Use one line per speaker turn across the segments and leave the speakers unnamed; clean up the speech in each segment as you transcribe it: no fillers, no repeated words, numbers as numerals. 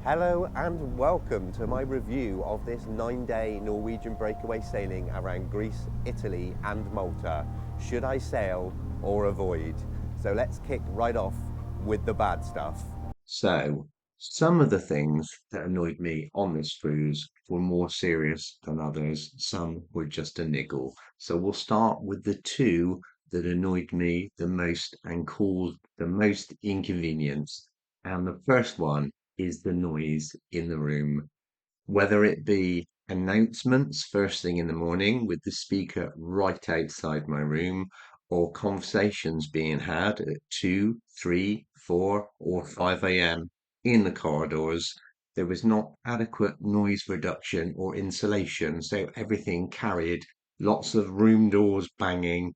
Hello and welcome to my review of this 9-day Norwegian breakaway sailing around Greece, Italy and Malta. Should I sail or avoid? So let's kick right off with the bad stuff.
So, some of the things that annoyed me on this cruise were more serious than others. Some were just a niggle. So, we'll start with the two that annoyed me the most and caused the most inconvenience. And the first one is the noise in the room, whether it be announcements first thing in the morning with the speaker right outside my room, or conversations being had at 2, 3, 4, or 5 a.m. in the corridors. There was not adequate noise reduction or insulation, so everything carried lots of room doors banging.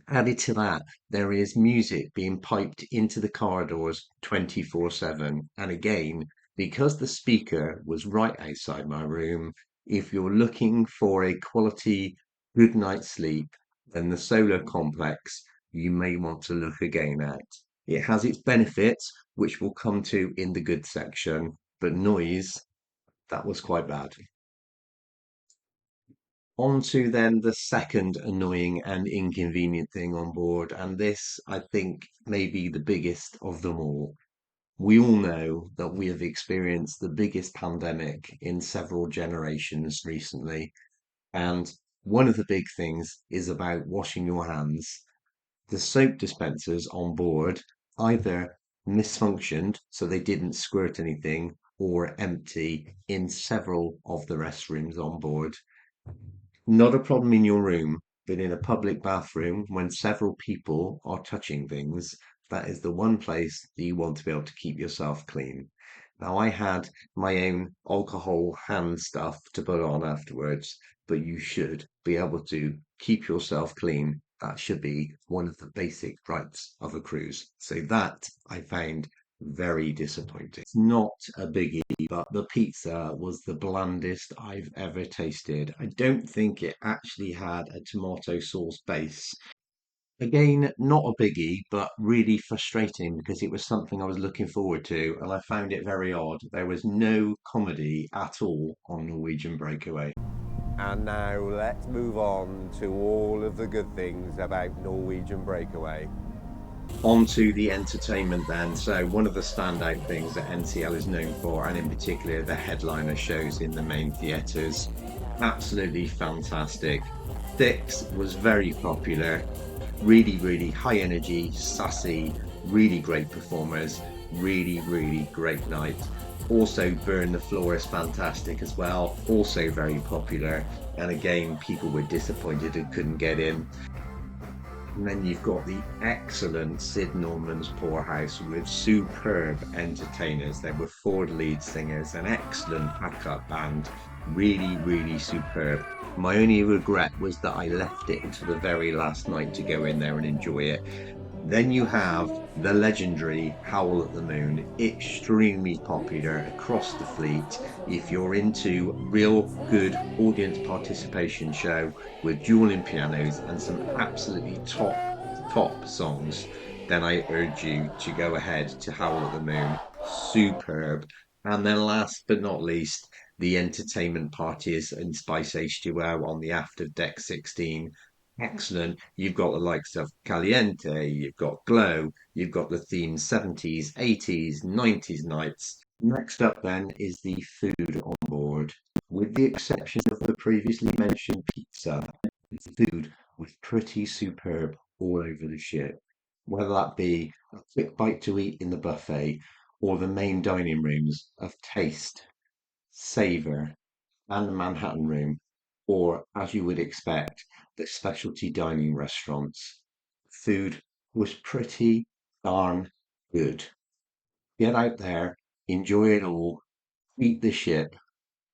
Added to that, there is music being piped into the corridors 24/7. And again, because the speaker was right outside my room, if you're looking for a quality good night's sleep, then the solar complex you may want to look again at. It has its benefits, which we'll come to in the good section, but noise, that was quite bad. On to then the second annoying and inconvenient thing on board, and this, I think, may be the biggest of them all. We all know that we have experienced the biggest pandemic in several generations recently, and one of the big things is about washing your hands. The soap dispensers on board either misfunctioned, so they didn't squirt anything, or empty in several of the restrooms on board. Not a problem in your room, but in a public bathroom when several people are touching things, that is the one place that you want to be able to keep yourself clean. Now, I had my own alcohol hand stuff to put on afterwards, but you should be able to keep yourself clean. That should be one of the basic rights of a cruise. So that I found very disappointing. It's not a biggie, but the pizza was the blandest I've ever tasted. I don't think it actually had a tomato sauce base. Again, not a biggie, but really frustrating because it was something I was looking forward to, and I found it very odd. There was no comedy at all on Norwegian Breakaway.
And now let's move on to all of the good things about Norwegian breakaway.
On to the entertainment then. So, one of the standout things that NCL is known for, and in particular the headliner shows in the main theatres, absolutely fantastic. Six was very popular, really, really high energy, sassy, really great performers, really, really great night. Also, Burn the Floor is fantastic as well, also very popular. And again, people were disappointed it couldn't get in. And then you've got the excellent Sid Norman's Poorhouse with superb entertainers. There were four lead singers, an excellent backup band, really, really superb. My only regret was that I left it until the very last night to go in there and enjoy it. Then you have the legendary Howl at the Moon, extremely popular across the fleet. If you're into real good audience participation show with dueling pianos and some absolutely top songs, then I urge you to go ahead to Howl at the Moon. Superb. And then last but not least, the entertainment parties in Spice H2O on the after deck 16. Excellent. You've got the likes of Caliente, you've got Glow, you've got the themed 70s, 80s, 90s nights. Next up, then, is the food on board. With the exception of the previously mentioned pizza, the food was pretty superb all over the ship. Whether that be a quick bite to eat in the buffet or the main dining rooms of Taste, Savor, and the Manhattan Room, or as you would expect, the specialty dining restaurants. Food was pretty darn good. Get out there, enjoy it all, eat the ship,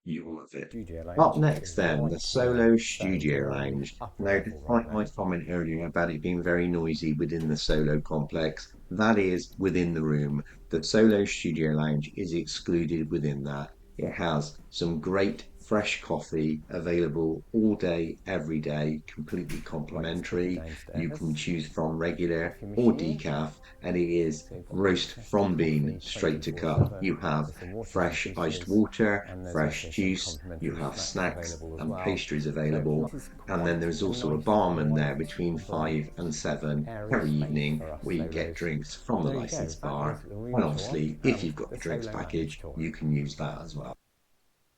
you'll love it.
Studio
Up
lounge
next,
is
then,
right
the
here,
solo
so
studio
we're on the
lounge.
upper
Now,
level right
despite my
now.
comment earlier about it being very noisy within the solo complex, that is within the room. The solo studio lounge is excluded within that. It has some great fresh coffee available all day, every day, completely
Right, let's take it
complimentary. You
downstairs.
can choose from regular
Coffee
or
machine.
decaf, and it is
So you've got the
roast
interesting
from bean
coffee
straight to cup.
24/7.
You have
There's some water
fresh iced
juices,
water,
and there's
fresh
also some
juice, you
complimentary
have
snacks
snacks
available as
and
well.
pastries
So
available.
this is
And then
quite
there's
a
also a
nice,
barman there
wide,
between
bright
5 and 7
area
every
space
evening
for us
where you get
solos.
drinks
And
from the
there you go,
licensed
that
bar.
is the room
And
tour
obviously, if
and
you've got
the
the drinks
solo lounge
package,
tour.
you can use that as well.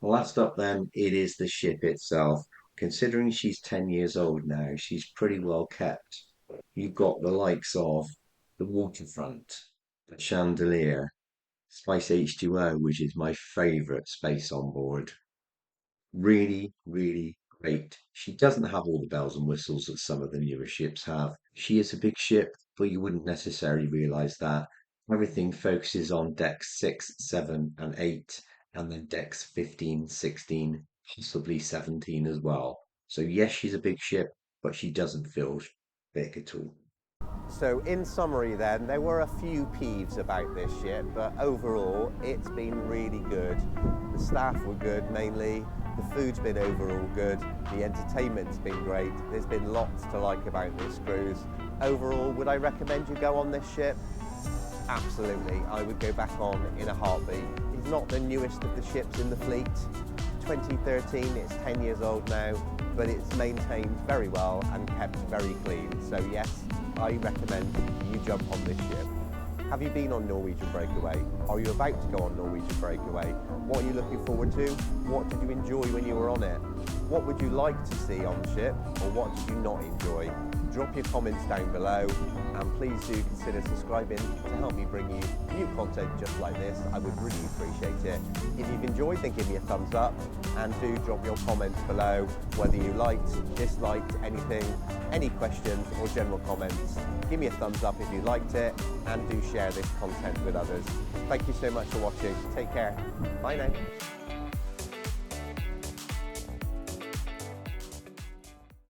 Last up, then, it is the ship itself. Considering she's 10 years old now, she's pretty well kept. You've got the likes of the waterfront, the chandelier, Spice H2O, which is my favourite space on board. Really, really great. She doesn't have all the bells and whistles that some of the newer ships have. She is a big ship, but you wouldn't necessarily realise that. Everything focuses on decks 6, 7, and 8, and then decks 15, 16, possibly 17 as well. So, yes, she's a big ship, but she doesn't feel big at all.
So in summary then, there were a few peeves about this ship, but overall it's been really good. The staff were good mainly, the food's been overall good, the entertainment's been great, there's been lots to like about this cruise. Overall, would I recommend you go on this ship? Absolutely, I would go back on in a heartbeat. It's not the newest of the ships in the fleet. 2013, it's 10 years old now, but it's maintained very well and kept very clean. So yes, I recommend you jump on this ship. Have you been on Norwegian Breakaway? Are you about to go on Norwegian Breakaway? What are you looking forward to? What did you enjoy when you were on it? What would you like to see on the ship, or what did you not enjoy? Drop your comments down below, and please do consider subscribing to help me bring you new content just like this. I would really appreciate it. If you've enjoyed, then give me a thumbs up, and do drop your comments below, whether you liked, disliked anything, any questions or general comments. Give me a thumbs up if you liked it, and do share this content with others. Thank you so much for watching. Take care. Bye now.